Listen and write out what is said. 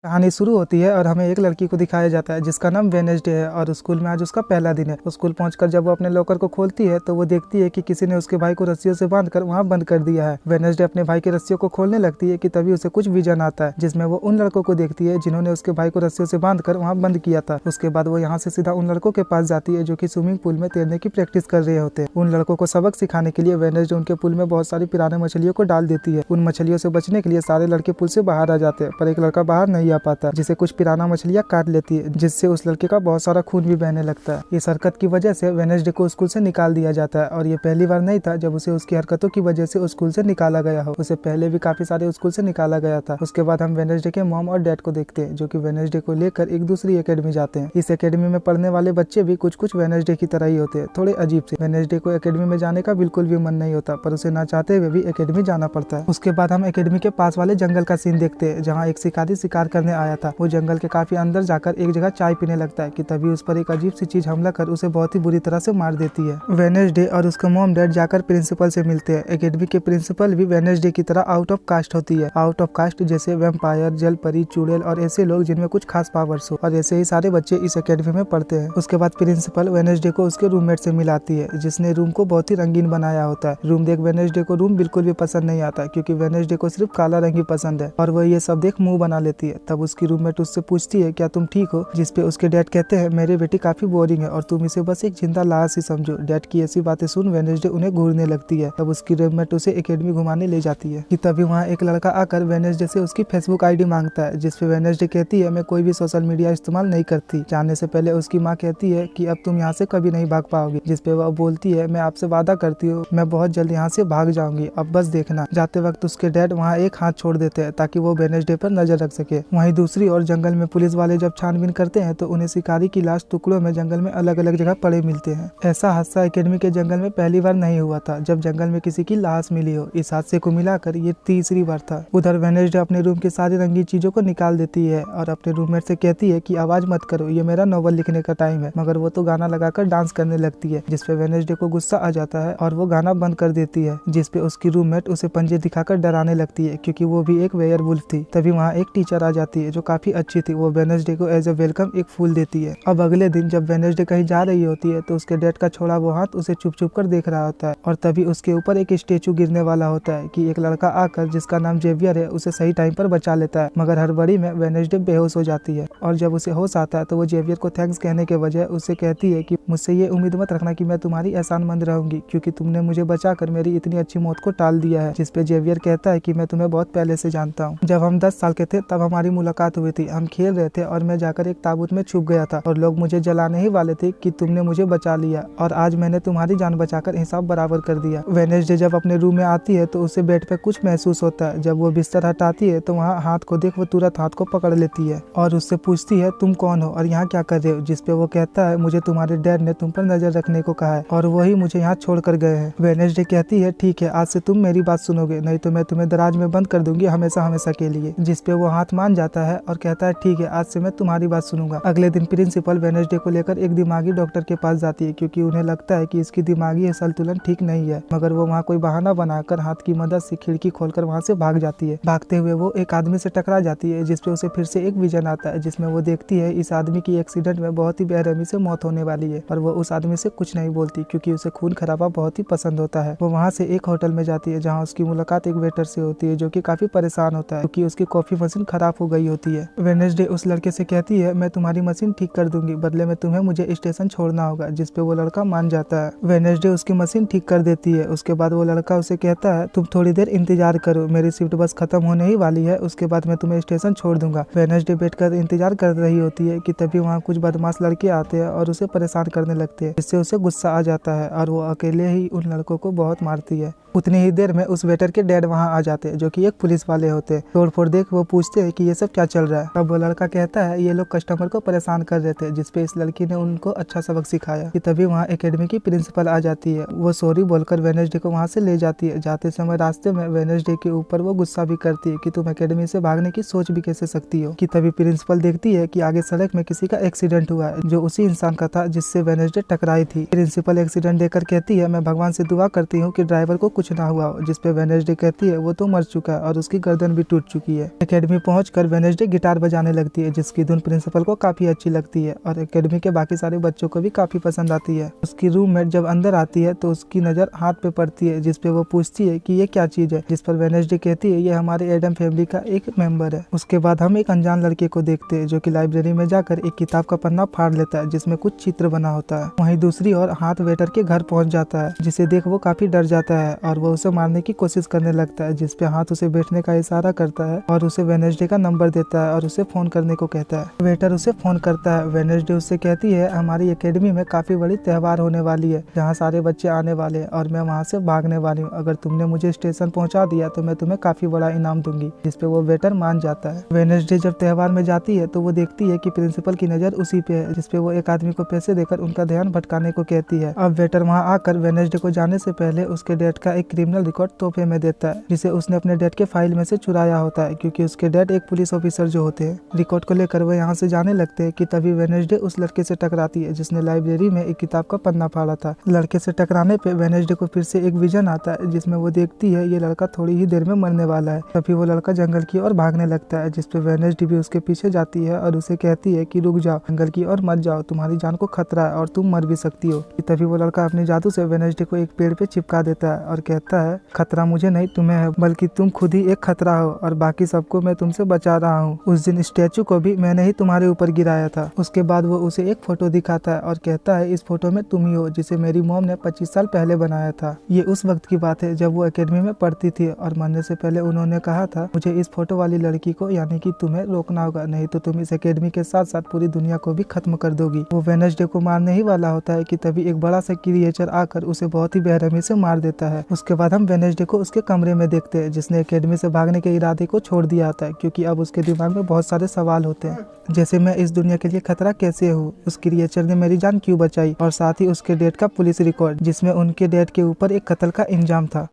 कहानी शुरू होती है और हमें एक लड़की को दिखाया जाता है जिसका नाम वेडनेसडे है और स्कूल में आज उसका पहला दिन है। स्कूल पहुंचकर जब वो अपने लॉकर को खोलती है तो वो देखती है कि किसी ने उसके भाई को रस्सियों से बांधकर वहां बंद कर दिया है। वेडनेसडे अपने भाई की रस्सियों को खोलने लगती है कि तभी उसे कुछ विजन आता है जिसमें वो उन लड़कों को देखती है जिन्होंने उसके भाई को रस्सियों से बांधकर वहां बंद किया था। उसके बाद वो यहाँ से सीधा उन लड़कों के पास जाती है जो कि स्विमिंग पूल में तैरने की प्रैक्टिस कर रहे होते हैं। उन लड़कों को सबक सिखाने के लिए वेडनेसडे उनके पूल में बहुत सारी पिरान्हा मछलियों को डाल देती है। उन मछलियों से बचने के लिए सारे लड़के पुल से बाहर आ जाते हैं, पर एक लड़का बाहर नहीं आ पाता जिसे कुछ पिरान्हा मछलियां काट लेती है, जिससे उस लड़के का बहुत सारा खून भी बहने लगता है। इस हरकत की वजह से वेडनेसडे को स्कूल से निकाल दिया जाता है और ये पहली बार नहीं था जब उसे उसकी हरकतों की वजह से स्कूल से निकाला गया हो। उसे पहले भी काफी सारे स्कूल से निकाला गया था। उसके बाद हम वेडनेसडे के मॉम और डैड को देखते हैं जो कि वेडनेसडे को लेकर एक दूसरी एकेडमी जाते हैं। इस एकेडमी में पढ़ने वाले बच्चे भी कुछ वेडनेसडे की तरह ही होते हैं, थोड़े अजीब से। वेडनेसडे को एकेडमी में जाने का बिल्कुल भी मन नहीं होता, पर उसे ना चाहते हुए भी एकेडमी जाना पड़ता है। उसके बाद हम एकेडमी के पास वाले जंगल का सीन देखते हैं जहाँ एक शिकारी शिकार करने आया था। वो जंगल के काफी अंदर जाकर एक जगह चाय पीने लगता है कि तभी उस पर एक अजीब सी चीज हमला कर उसे बहुत ही बुरी तरह से मार देती है। वेडनेसडे और उसका मॉम डैड जाकर प्रिंसिपल से मिलते हैं। एकेडमी के प्रिंसिपल भी वेडनेसडे की तरह आउट ऑफ कास्ट होती है। आउट ऑफ कास्ट जैसे वैम्पायर, जल परी, चुड़ैल और ऐसे लोग जिनमें कुछ खास पावर्स हो, और ऐसे ही सारे बच्चे इस एकेडमी में पढ़ते हैं। उसके बाद प्रिंसिपल वेडनेसडे को उसके रूममेट से मिलाती है जिसने रूम को बहुत ही रंगीन बनाया होता है। रूम देख वेडनेसडे को रूम बिल्कुल भी पसंद नहीं आता क्योंकि वेडनेसडे को सिर्फ काला रंग ही पसंद है और वह ये सब देख मुंह बना लेती है। तब उसकी रूममेट उससे पूछती है क्या तुम ठीक हो, जिसपे उसके डैड कहते हैं मेरी बेटी काफी बोरिंग है और तुम इसे बस एक जिंदा लाश ही समझो। डैड की ऐसी बातें सुन वेडनेसडे उन्हें घूरने लगती है। तब उसकी रूममेट उसे एकेडमी घुमाने ले जाती है कि तभी वहाँ एक लड़का आकर वेडनेसडे से उसकी फेसबुक आईडी मांगता है, जिसपे वेडनेसडे कहती है मैं कोई भी सोशल मीडिया इस्तेमाल नहीं करती। जाने से पहले उसकी माँ कहती है कि अब तुम यहाँ से कभी नहीं भाग पाओगी, जिसपे वह बोलती है मैं आपसे वादा करती हूँ मैं बहुत जल्द यहाँ से भाग जाऊंगी, अब बस देखना। जाते वक्त उसके डैड वहाँ एक हाथ छोड़ देते हैं ताकि वो वेडनेसडे पर नजर रख सके। वहीं दूसरी ओर जंगल में पुलिस वाले जब छानबीन करते हैं तो उन्हें शिकारी की लाश टुकड़ों में जंगल में अलग अलग जगह पड़े मिलते हैं। ऐसा हादसा एकेडमी के जंगल में पहली बार नहीं हुआ था जब जंगल में किसी की लाश मिली हो। इस हादसे को मिलाकर ये तीसरी बार था। उधर वेडनेसडे अपने रूम की सारी रंगीन चीजों को निकाल देती है और अपने रूममेट से कहती है कि आवाज मत करो, ये मेरा नॉवल लिखने का टाइम है। मगर वो तो गाना लगाकर डांस करने लगती है, जिसपे वेडनेसडे को गुस्सा आ जाता है और वो गाना बंद कर देती है, जिसपे उसकी रूममेट उसे पंजे दिखाकर डराने लगती है क्योंकि वो भी एक वेयरवुल्फ थी। तभी वहाँ एक टीचर आ जाती है जो काफी अच्छी थी। वो वेडनेसडे को एज ए वेलकम एक फूल देती है। अब अगले दिन जब वेडनेसडे कहीं जा रही होती है तो उसके डैड का छोड़ा वो हाथ उसे छुप छुप कर देख रहा होता है और तभी उसके ऊपर एक स्टेचू गिरने वाला होता है कि एक लड़का आकर जिसका नाम जेवियर है उसे सही टाइम पर बचा लेता है। मगर हड़बड़ी में वेडनेसडे बेहोश हो जाती है और जब उसे होश आता है तो वो जेवियर को थैंक्स कहने के बजाय उससे कहती है कि मुझसे ये उम्मीद मत रखना कि मैं तुम्हारी एहसानमंद रहूंगी क्योंकि तुमने मुझे बचाकर मेरी इतनी अच्छी मौत को टाल दिया है। जिसपे जेवियर कहता है कि मैं तुम्हें बहुत पहले से जानता हूँ। जब हम 10 साल के थे तब हमारी मुलाकात हुई थी। हम खेल रहे थे और मैं जाकर एक ताबूत में छुप गया था और लोग मुझे जलाने ही वाले थे कि तुमने मुझे बचा लिया और आज मैंने तुम्हारी जान बचाकर हिसाब बराबर कर दिया। वेडनेसडे जब अपने रूम में आती है तो उसे बेड पे कुछ महसूस होता है। जब वो बिस्तर हटाती है तो वहाँ हाथ को देख वो तुरंत हाथ को पकड़ लेती है और उससे पूछती है तुम कौन हो और यहाँ क्या कर रहे हो। जिसपे वो कहता है मुझे तुम्हारे डैड ने तुम पर नजर रखने को कहा है और वही मुझे यहाँ छोड़ कर गए हैं। वेडनेसडे कहती है ठीक है, आज से तुम मेरी बात सुनोगे, नहीं तो मैं तुम्हें दराज में बंद कर दूंगी हमेशा हमेशा के लिए। जिसपे वो हाथ मान जाता है और कहता है ठीक है, आज से मैं तुम्हारी बात सुनूंगा। अगले दिन प्रिंसिपल वेडनेसडे को लेकर एक दिमागी डॉक्टर के पास जाती है क्योंकि उन्हें लगता है कि इसकी दिमागी संतुलन ठीक नहीं है। मगर वो वहाँ कोई बहाना बनाकर हाथ की मदद से खिड़की खोलकर वहाँ से भाग जाती है। भागते हुए वो एक आदमी से टकरा जाती है जिसपे उसे फिर से एक विजन आता है जिसमें वो देखती है इस आदमी की एक्सीडेंट में बहुत ही बेरहमी से मौत होने वाली है और वो उस आदमी से कुछ नहीं बोलती क्योंकि उसे खून खराबा बहुत ही पसंद होता है। वो वहाँ से एक होटल में जाती है जहाँ उसकी मुलाकात एक वेटर से होती है जो कि काफी परेशान होता है क्योंकि उसकी कॉफी मशीन खराब हो गई होती है। वेडनेसडे उस लड़के से कहती है मैं तुम्हारी मशीन ठीक कर दूंगी, बदले में तुम्हें मुझे स्टेशन छोड़ना होगा। जिसपे वो लड़का मान जाता है। वेडनेसडे उसकी मशीन ठीक कर देती है। उसके बाद वो लड़का उसे कहता है तुम थोड़ी देर इंतजार करो, मेरी शिफ्ट बस खत्म होने ही वाली है, उसके बाद मैं तुम्हें स्टेशन छोड़ दूंगा। वेडनेसडे बैठकर इंतजार कर रही होती है कि तभी वहाँ कुछ बदमाश लड़के आते हैं और उसे परेशान करने लगते हैं, जिससे उसे गुस्सा आ जाता है और वो अकेले ही उन लड़कों को बहुत मारती है। उतनी ही देर में उस वेटर के डैड वहाँ आ जाते हैं जो कि एक पुलिस वाले होते हैं। तोड़फोड़ देख वो पूछते हैं कि ये सब क्या चल रहा है। तब वो लड़का कहता है ये लोग कस्टमर को परेशान कर रहे थे, जिसपे इस लड़की ने उनको अच्छा सबक सिखाया। कि तभी वहाँ एकेडमी की प्रिंसिपल आ जाती है। वो सॉरी बोलकर वेडनेसडे को वहाँ से ले जाती है। जाते समय रास्ते में वेडनेसडे के ऊपर वो गुस्सा भी करती है कि तुम एकेडमी से भागने की सोच भी कैसे सकती हो। कि तभी प्रिंसिपल देखती है कि आगे सड़क में किसी का एक्सीडेंट हुआ है जो उसी इंसान का था जिससे वेडनेसडे टकराई थी। प्रिंसिपल एक्सीडेंट देखकर कहती है मैं भगवान से दुआ करती हूँ कि ड्राइवर को कुछ कुछ ना हुआ हो, जिसपे वेडनेसडे कहती है वो तो मर चुका है और उसकी गर्दन भी टूट चुकी है। एकेडमी पहुंचकर वेडनेसडे गिटार बजाने लगती है, जिसकी धुन प्रिंसिपल को काफी अच्छी लगती है और एकेडमी के बाकी सारे बच्चों को भी काफी पसंद आती है। उसकी रूममेट जब अंदर आती है तो उसकी नजर हाथ पे पड़ती है, जिसपे वो पूछती है कि ये क्या चीज है, जिस पर वेडनेसडे कहती है ये हमारे एडम फैमिली का एक मेंबर है। उसके बाद हम एक अनजान लड़के को देखते हैं जो कि लाइब्रेरी में जाकर एक किताब का पन्ना फाड़ लेता है, जिसमें कुछ चित्र बना होता है। वहीं दूसरी ओर हाथ वेटर के घर पहुंच जाता है, जिसे देख वो काफी डर जाता है और वो उसे मारने की कोशिश करने लगता है, जिसपे हाथ उसे बैठने का इशारा करता है और उसे वेडनेसडे का नंबर देता है और उसे फोन करने को कहता है। वेटर उसे फोन करता है। वेडनेसडे उससे कहती है हमारी एकेडमी में काफी बड़ी त्योहार होने वाली है, जहाँ सारे बच्चे आने वाले हैं और मैं वहाँ से भागने वाली हूँ। अगर तुमने मुझे स्टेशन पहुँचा दिया तो मैं तुम्हें काफी बड़ा इनाम दूंगी, जिसपे वो वेटर मान जाता है। वेडनेसडे जब त्योहार में जाती है तो वो देखती है कि प्रिंसिपल की नजर उसी पे है, जिसपे वो एक आदमी को पैसे देकर उनका ध्यान भटकाने को कहती है। अब वेटर वहाँ आकर वेडनेसडे को जाने से पहले उसके डैड का एक क्रिमिनल रिकॉर्ड तोहफे में देता है, जिसे उसने अपने डैड के फाइल में से चुराया होता है, क्योंकि उसके डैड एक पुलिस ऑफिसर जो होते हैं। रिकॉर्ड को लेकर वो यहाँ से जाने लगते हैं कि तभी वेडनेसडे उस लड़के से टकराती है जिसने लाइब्रेरी में एक किताब का पन्ना फाड़ा था। लड़के से टकराने पे वेडनेसडे को फिर से एक विजन आता है, जिसमें वो देखती है ये लड़का थोड़ी ही देर में मरने वाला है। तभी वो लड़का जंगल की ओर भागने लगता है, जिसपे वेडनेसडे भी उसके पीछे जाती है और उसे कहती है कि रुक जाओ, जंगल की ओर मत जाओ, तुम्हारी जान को खतरा है और तुम मर भी सकती हो। तभी वो लड़का अपने जादू से वेडनेसडे को एक पेड़ पे चिपका देता है और कहता है खतरा मुझे नहीं तुम्हें है, बल्कि तुम खुद ही एक खतरा हो और बाकी सबको मैं तुमसे बचा रहा हूँ। उस दिन स्टैचू को भी मैंने ही तुम्हारे ऊपर गिराया था। उसके बाद वो उसे एक फोटो दिखाता है और कहता है इस फोटो में तुम ही हो, जिसे मेरी मॉम ने 25 साल पहले बनाया था। ये उस वक्त की बात है जब वो एकेडमी में पढ़ती थी और मरने से पहले उन्होंने कहा था मुझे इस फोटो वाली लड़की को यानी कि तुम्हें रोकना होगा, नहीं तो तुम इस एकेडमी के साथ साथ पूरी दुनिया को भी खत्म कर दोगी। वो वेडनेसडे को मारने ही वाला होता है कि तभी एक बड़ा सा क्रिएचर आकर उसे बहुत ही बेरहमी से मार देता है। उसके बाद हम वेडनेसडे को उसके कमरे में देखते हैं, जिसने एकेडमी से भागने के इरादे को छोड़ दिया था, क्योंकि अब उसके दिमाग में बहुत सारे सवाल होते हैं, जैसे मैं इस दुनिया के लिए खतरा कैसे हूँ, उस क्रिएचर ने मेरी जान क्यों बचाई, और साथ ही उसके डैड का पुलिस रिकॉर्ड जिसमें उनके डैड के ऊपर एक कत्ल का इल्जाम था।